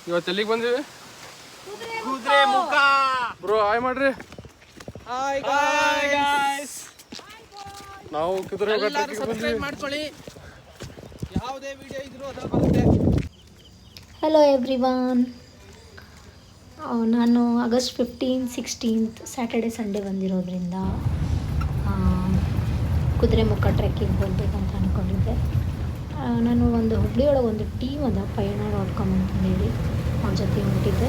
ಇವತ್ತು ಎಲ್ಲಿಗೆ ಬಂದಿವಿ? ಕುದುರೆಮುಖ. ಬ್ರೋ ಹಾಯ್ ಮಾಡ್ರಿ. Hi guys. ನಾವು ಕುದುರೆಮುಖ ಟ್ರೆಕ್ಕಿಂಗ್ ಬಂದಿವಿ. ಮಾಡ್ಕೊಳ್ಳಿ, ಯಾವುದೇ ವಿಡಿಯೋ ಇದ್ರೂ ಅದ್ರಲ್ಲಿ ಬರುತ್ತೆ. ಹಲೋ ಎವ್ರಿವನ್, ನಾನು ಆಗಸ್ಟ್ 15, 16 ಸ್ಯಾಟರ್ಡೆ ಸಂಡೇ ಬಂದಿರೋದ್ರಿಂದ ಕುದುರೆಮುಖ ಟ್ರೆಕ್ಕಿಂಗ್ ಹೋಗ್ಬೇಕಂತ ಅಂದ್ಕೊಂಡಿದ್ದೆ. ನಾನು ಒಂದು ಹುಬ್ಳಿಯೊಳಗೆ ಒಂದು ಟೀಮ್ ಅದ ಪಯಣ.com ಅಂತಂದೇಳಿ ಅವ್ರ ಜೊತೆ ಹೊಂಟಿದ್ದೆ.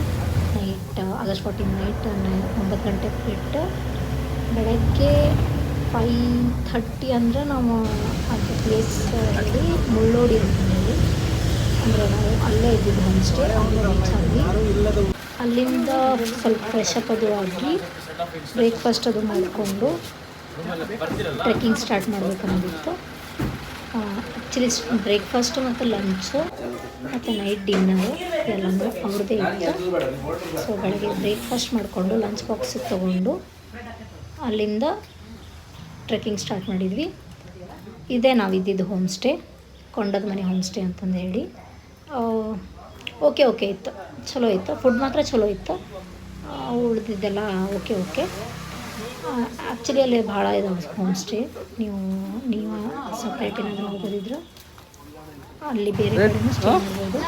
ನೈಟ್ ಆಗಸ್ಟ್ 14 ನೈಟ್ 9 ಗಂಟೆ ಬಿಟ್ಟು ಬೆಳಗ್ಗೆ 5:30 ಅಂದರೆ ನಾವು ಅದು ಪ್ಲೇಸ್ ಹೇಳಿ ಮುಳ್ಳೋಡಿ ಅಂತಂದೇಳಿ, ಅಂದರೆ ನಾವು ಅಲ್ಲೇ ಇದ್ದಿದ್ದು ಹೋಮ್ ಸ್ಟೇ. ಅಲ್ಲಿ ರೀಚ್ ಆಗಿ ಅಲ್ಲಿಂದ ಸ್ವಲ್ಪ ಫ್ರೆಶ್ ಅಪ್ ಅದು ಆಗಿ ಬ್ರೇಕ್ಫಾಸ್ಟ್ ಅದು ಮಾಡಿಕೊಂಡು ಟ್ರೆಕ್ಕಿಂಗ್ ಸ್ಟಾರ್ಟ್ ಮಾಡಬೇಕನ್ನೋದಿತ್ತು. ಆ್ಯಕ್ಚುಲಿ ಬ್ರೇಕ್ಫಾಸ್ಟು ಮತ್ತು ಲಂಚು ಮತ್ತು ನೈಟ್ ಡಿನ್ನರು ಎಲ್ಲನೂ ಅವ್ರದ್ದೇ ಇತ್ತು. ಸೊ ಬೆಳಗ್ಗೆ ಬ್ರೇಕ್ಫಾಸ್ಟ್ ಮಾಡಿಕೊಂಡು ಲಂಚ್ ಬಾಕ್ಸ್ ತೊಗೊಂಡು ಅಲ್ಲಿಂದ ಟ್ರೆಕ್ಕಿಂಗ್ ಸ್ಟಾರ್ಟ್ ಮಾಡಿದ್ವಿ. ಇದೇ ನಾವಿದ್ದಿದ್ದು ಹೋಮ್ ಸ್ಟೇ, ಕೊಂಡದ ಮನೆ ಹೋಮ್ ಸ್ಟೇ ಅಂತಂದು ಹೇಳಿ. ಓಕೆ ಇತ್ತು, ಚಲೋ ಇತ್ತು. ಫುಡ್ ಮಾತ್ರ ಚಲೋ ಇತ್ತು, ಉಳಿದಿದ್ದೆಲ್ಲ ಓಕೆ. ಆ್ಯಕ್ಚುಲಿ ಅಲ್ಲಿ ಭಾಳ ಇದಾವೆ ಹೋಮ್ ಸ್ಟೇ. ನೀವು ಸಪ್ರೇಟ್ ಏನಾದರೂ ಹೋಗೋದಿದ್ರೆ ಅಲ್ಲಿ ಬೇರೆ ಕಡೆನೂ ಸ್ಟೇ ಮಾಡ್ಬೋದು.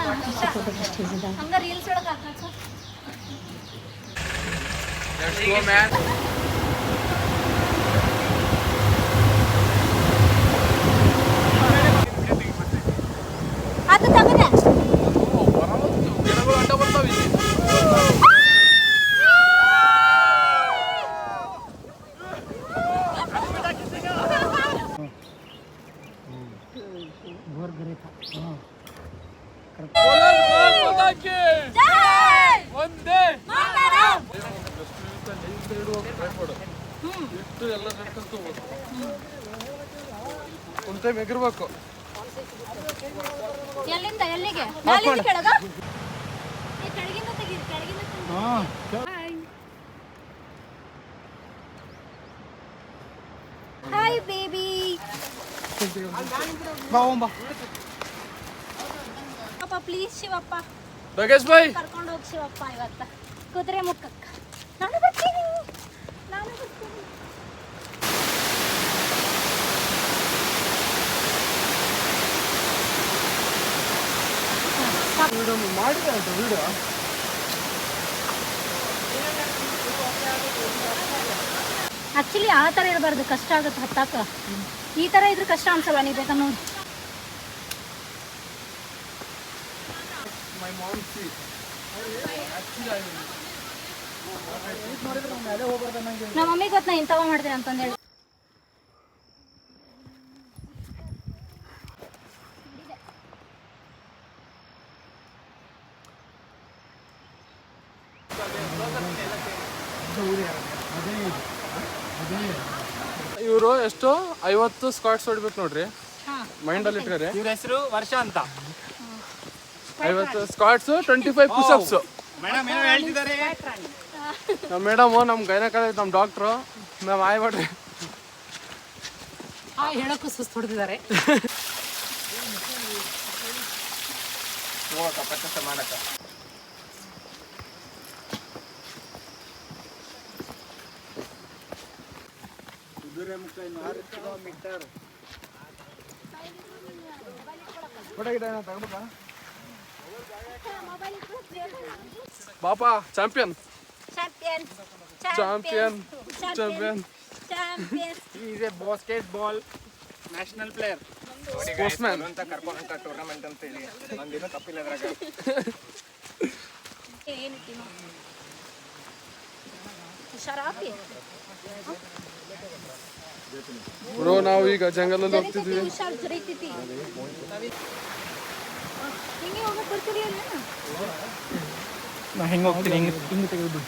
ಸಿಕ್ಕಾಪಟ್ಟೆ ಸ್ಟೇಸ್ ಇದಾವೆ. ಎಗಿರ್ಬೇಕು. ಎಲ್ಲಿಂದ ಎಲ್ಲಿಗೆ? Hi baby. ಅಪ್ಪ ಪ್ಲೀಸ್ ಶಿವಪ್ಪ, ಯೋಗೇಶ್ ಭಾಯ್ ಕರ್ಕೊಂಡು ಹೋಗಿ ಶಿವಪ್ಪ ಇವತ್ತ ಕುದುರೆಮುಖಕ್ಕೆ. ನಾನು ಬರ್ತೀನಿ. ಆಕ್ಚುಲಿ ಆ ಥರ ಇರಬಾರ್ದು, ಕಷ್ಟ ಆಗುತ್ತೆ ಹತ್ತಾಕ. ಈ ಥರ ಇದ್ರೆ ಕಷ್ಟ ಅನ್ಸಲ್ಲ. ನೀವು ಬೇಕಾ ನೋಡಿ. ನಮ್ಮ ಮಮ್ಮಿಗೆ ಗೊತ್ತ ನಾ ಇಂಥವ ಮಾಡ್ತೀನಿ ಅಂತಂದೇಳಿ. ಇವರು ಎಷ್ಟು 50 ಸ್ಕ್ವಾಟ್ಸ್ ಹೊಡ್ಬೇಕು ನೋಡ್ರಿ, ಮೈಂಡಲ್ಲಿ ಇಟ್ಕೊರಿ. ಇವ್ರ ಹೆಸರು ವರ್ಷ ಅಂತ. 50 ಸ್ಕ್ವಾಟ್ಸ್, 25 ಪುಷಪ್ಸ್. ಮೇಡಮ್ ಏನೋ ಹೇಳ್ತಿದ್ದಾರೆ. ನಮ್ಮ ಮೇಡಮು, ನಮ್ಮ ಗೈನಕಾಲಜಿ, ನಮ್ಮ ಡಾಕ್ಟ್ರು ಮ್ಯಾಮ್ ಆಯ್ ಮಾಡ್ರಿ. ಹೇಳಕ್ಕೂ ಸುಸ್ತು ಹೊಡೆದಿದ್ದಾರೆ. ಕುದುರೆಮುಖ 6 ಕಿಲೋಮೀಟರ್. ಬಾಪಾ champion. He is a basketball national player. Sportsman ಅಂತ ಕರ್ಕೊಂಡ ಟೂರ್ನಮೆಂಟ್ ಅಂತ ಹೇಳಿ ಒಂದಿನ ತಪ್ಪಿಲ್ಲ ಅದ್ರಾಗ. ಹುಷಾರಾಪಿ ಬ್ರೋ, ನಾವು ಈಗ ಜಂಗಲಲ್ಲಿ ಹೋಗ್ತಿದ್ವಿ. ಹುಷಾರ್ ಜರೈತಿ. ಹಿಂಗೆ ಹೋಗಕ್ಕೆ ಬರ್ತೀರಿ ಅಲ್ಲ? ನಾ ಹೆಂಗೆ ಹೋಗ್ತೀನಿ, ಹಿಂಗೆ ತೆಗೆದು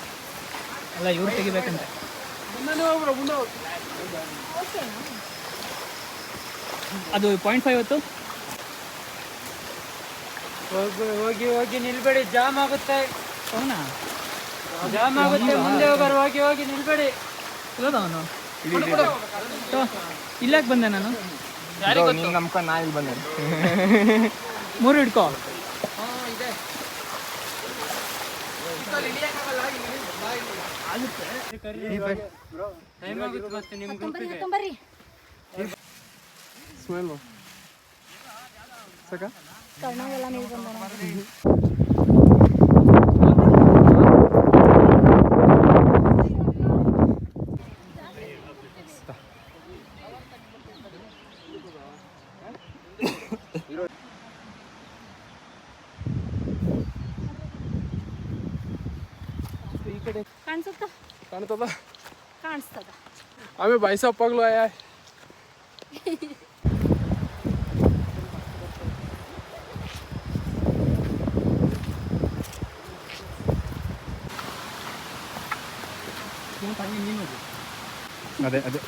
ಅಲ್ಲ, ಇವ್ರು ತೆಗಿಬೇಕಂತ. ಅದು 0.5 ಹೊತ್ತು ಹೋಗಿ ನಿಲ್ಬೇಡಿ, ಜಾಮ್ ಆಗುತ್ತೆ. ಅವನಾ ಜಾಮ್ ಆಗುತ್ತೆ, ಮುಂದೆ ಹೋಗೋರು ಹೋಗಿ ನಿಲ್ಬೇಡಿ. ಇಲ್ಲದ ಅವನು ಇಲ್ಲಕ್ಕೆ ಬಂದೆ ನಾನು. ನಮ್ಕೊಂಡು ನಾ ಇಲ್ಲಿ ಬಂದೆ. 3 ಹಿಡ್ಕೋ. ಟೈಮ್ ಆಗುತ್ತೆ ಮತ್ತೆ ನಿಮ್ಮ ಗ್ರೂಪಿಗೆ. ಬರ್ರಿ ಸ್ಮೆಲ್ ಸಾಕ ಕರ್ನಾಗೆಲ್ಲ ನೀರು ಬಂದ ಕಾಣಿಸುತ್ತ ಕಾಣ್ತದ ಕಾಣಿಸ್ತದ ಆಮೇಲೆ ಬೈಸಪ್ಪಾಗ್ಲು ಆಯ ಅದೇ ಅದೇ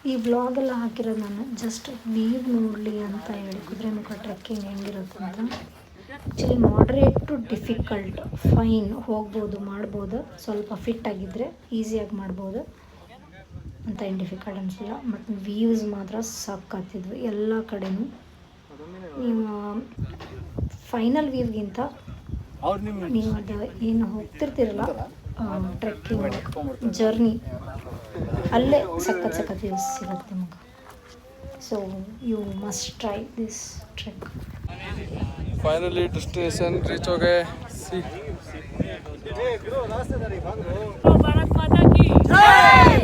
ಈ ಬ್ಲಾಗೆಲ್ಲ ಹಾಕಿರೋದು ನಾನು ಜಸ್ಟ್ ವ್ಯೂ ನೋಡಲಿ ಅಂತ ಹೇಳಿ ಕುದುರೆಮುಖ ಟ್ರೆಕ್ಕಿಂಗ್ ಹೆಂಗಿರುತ್ತೆ ಅಂತ. Actually moderate to difficult, fine, ಹೋಗ್ಬೋದು, ಮಾಡ್ಬೋದು, ಸ್ವಲ್ಪ ಫಿಟ್ ಆಗಿದ್ದರೆ ಈಸಿಯಾಗಿ ಮಾಡ್ಬೋದು ಅಂತ ಏನು ಡಿಫಿಕಲ್ಟ್ ಅನಿಸಿಲ್ಲ. ಬಟ್ ವ್ಯೂಸ್ ಮಾತ್ರ ಸಾಕಾಗ್ತಿದ್ವು ಎಲ್ಲ ಕಡೆನೂ. ನೀವು ಫೈನಲ್ ವ್ಯೂಗಿಂತ ನೀವು ಅದು ಏನು ಹೋಗ್ತಿರ್ತೀರಲ್ಲ ಟ್ರೆಕ್ಕಿಂಗ್ ಜರ್ನಿ, ಅಲ್ಲೇ ಸಖತ್ ವ್ಯೂಸ್ ಸಿಗುತ್ತೆ ನಿಮಗೆ. So you must try this trek. Finally destination reach हो गए सी भारत माता की जय,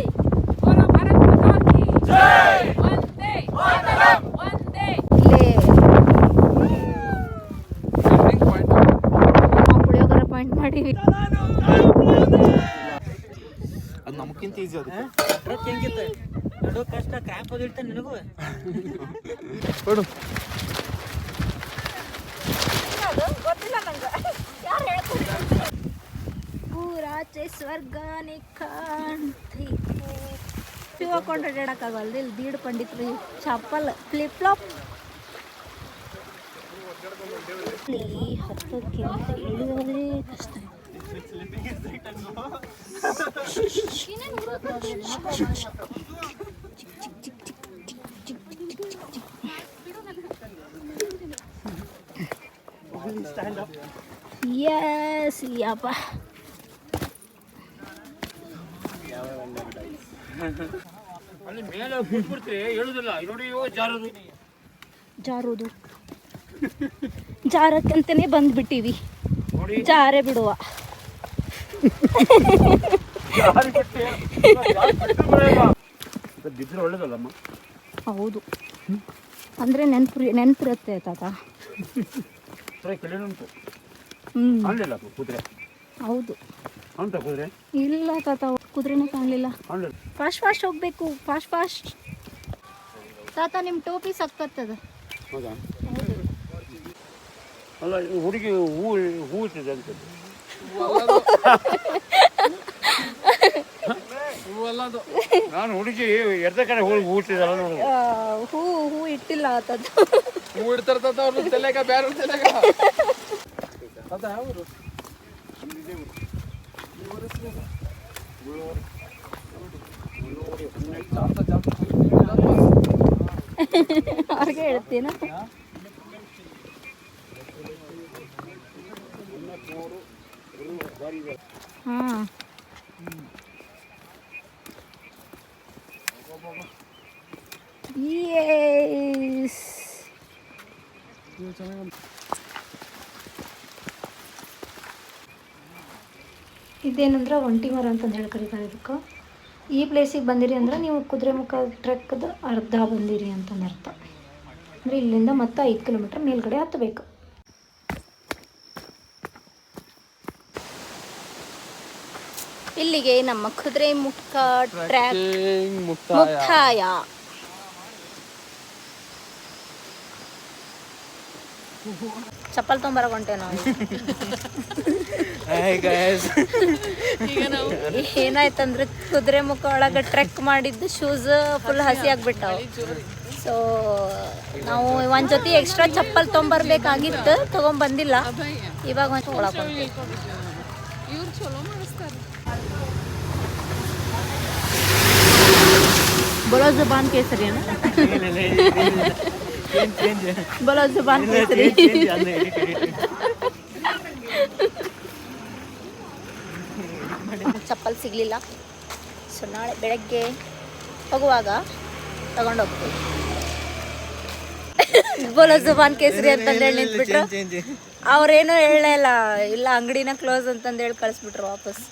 बोलो भारत माता की जय, वंदे मातरम, वंदे. टर्निंग पॉइंट ಪುಳಿಯೋಗರ ಪಾಯಿಂಟ್ ಮಾಡಿವಿ. ಅದು ನಮಗಿಂತ ಈಸಿ ಅದು. ಟ್ರಕ್ ಹೆಂಗಿತ್ತು ನಡು ಕಷ್ಟ ಕ್ಯಾಂಪ್ ಹೋಗಿರ್ತಾನೆ ನನಗೂ. ಕೊಡು ಗೊತ್ತಿಲ್ಲ ನಂಗೆ, ಯಾರು ಹೇಳ್ತಾರೆ. ಪೂರಾಚೆ ಸ್ವರ್ಗಾನೆ ಕಾಣ್ತಿ ಶೂ ಹಾಕೊಂಡು ಅಡ್ಡಾಡಕ್ಕಾಗಲ್ದು. ಇಲ್ಲಿ ದೀಡ್ ಪಂಡಿತ್ರು ಚಪ್ಪಲ್ ಫ್ಲಿಪ್ ಫ್ಲಾಪ್ ಹತ್ತೋದಕ್ಕಿಂತ ಇಳಿಯೋದೇ ಕಷ್ಟ. ಯಸ್ ಯಪ್ಪ ಅಲ್ಲಿ ಮೇಲೆ ಕೂತ್ಬಿಡ್ತೀರಿ, ಹೇಳುದಿಲ್ಲ ನೋಡಿ ಜಾರೋದು ಜಾರಕ್ಕಂತಾನೆ ಬಂದ್ಬಿಟ್ಟಿವಿ, ಜಾರೇ ಬಿಡುವ. ಬಿದ್ದರೆ ಒಳ್ಳೇದಲ್ಲಮ್ಮ. ಹೌದು, ಅಂದರೆ ನೆನಪಿರುತ್ತೆ ತಾತ. ಉಂಟು ಹ್ಞೂ ಕಾಣಲಿಲ್ಲ ಕುದುರೆ. ಹೌದು. ಉಂಟ ಕುದುರೆ? ಇಲ್ಲ ತಾತ, ಕುದುರೆನೇ ಕಾಣಲಿಲ್ಲ. ಕಾಣಲಿಲ್ಲ. ಫಾಸ್ಟ್ ಹೋಗ್ಬೇಕು, ಫಾಸ್ಟ್. ತಾತ ನಿಮ್ಮ ಟೋಪಿ ಸಕ್ಕತ್ತದ. ಹೌದಾ? ಹೌದು. ಅಲ್ಲ ಹುಡುಗಿ ಹೂ ಇಟ್ಟಿದೆ ಅಂತ. ನಾನು ಹುಡುಗಿ ಎರ್ದ ಕಡೆ ಹೂ ಇಟ್ಟಿದ್ದಲ್ಲ ನೋಡಿ. ಹೂ ಇಟ್ಟಿಲ್ಲ ಆತದ್ದು. ಹೂ ಇಡ್ತಾರ ಅವ್ರ ತಲೆಗ ಬ್ಯಾರ ತಲೆಗ ಅದ ಅವರು ಅವ್ರಿಗೆ ಹೇಳ್ತೀನ. ಹಾಂ ಯೆಸ್. ಇದೇನಂದ್ರೆ ಒಂಟಿ ಮರ ಅಂತಂದು ಹೇಳಿ ಕರೀತಾರೆ ಇದಕ್ಕೆ. ಈ ಪ್ಲೇಸಿಗೆ ಬಂದಿರಿ ಅಂದ್ರೆ ನೀವು ಕುದುರೆಮುಖ ಟ್ರೆಕ್ದು ಅರ್ಧ ಬಂದಿರಿ ಅಂತಂದು ಅರ್ಥ. ಅಂದರೆ ಇಲ್ಲಿಂದ ಮತ್ತೆ 5 ಕಿಲೋಮೀಟ್ರ್ ಮೇಲ್ಗಡೆ ಹತ್ತಬೇಕು. ಇಲ್ಲಿಗೆ ನಮ್ಮ ಕುದುರೆಮುಖ ಟ್ರ್ಯಾಕ್ ಮುಕ್ತಾಯ. ಮುಕ್ತಾಯ. ಚಪ್ಪಲ್ ತೊಂಬರಕೊಂಟೆ ನಾವು. ಈಗ ನಾವು ಏನಾಯ್ತಂದ್ರೆ ಕುದುರೆಮುಖ ಒಳಗೆ ಟ್ರೆಕ್ ಮಾಡಿದ್ದು ಶೂಸ್ ಫುಲ್ ಹಸಿ ಆಗ್ಬಿಟ್ಟಾವು. ಸೊ ನಾವು ಒಂದು ಜೊತೆ ಎಕ್ಸ್ಟ್ರಾ ಚಪ್ಪಲ್ ತೊಂಬರ್ಬೇಕಾಗಿತ್ತು, ತೊಗೊಂಬಂದಿಲ್ಲ. ಇವಾಗ ಒಂದು ತೊಗೊಳಕೊಂಡ್ವಿ. ಇವ್ರು ಚಲೋ ಮಾಡಿಸ್ತಾರೆ. बोलो जुबान केसरी है ना. ಬೋಲೋ ಜುಬಾನ್ ಕೇಸರಿ. ಚಪ್ಪಲ್ ಸಿಗಲಿಲ್ಲ, ಸೊ ನಾಳೆ ಬೆಳಗ್ಗೆ ಹೋಗುವಾಗ ತಗೊಂಡೋಗ್ತೀವಿ. ಬೋಲೋ ಜುಬಾನ್ ಕೇಸರಿ ಅಂತಂದು ಹೇಳಿ ನಿಂತ್ಬಿಟ್ರು. ಅವ್ರೇನು ಹೇಳಲೇ ಇಲ್ಲ ಅಂಗಡಿನ ಕ್ಲೋಸ್ ಅಂತಂದು ಹೇಳಿ ಕಳಿಸ್ಬಿಟ್ರು ವಾಪಸ್.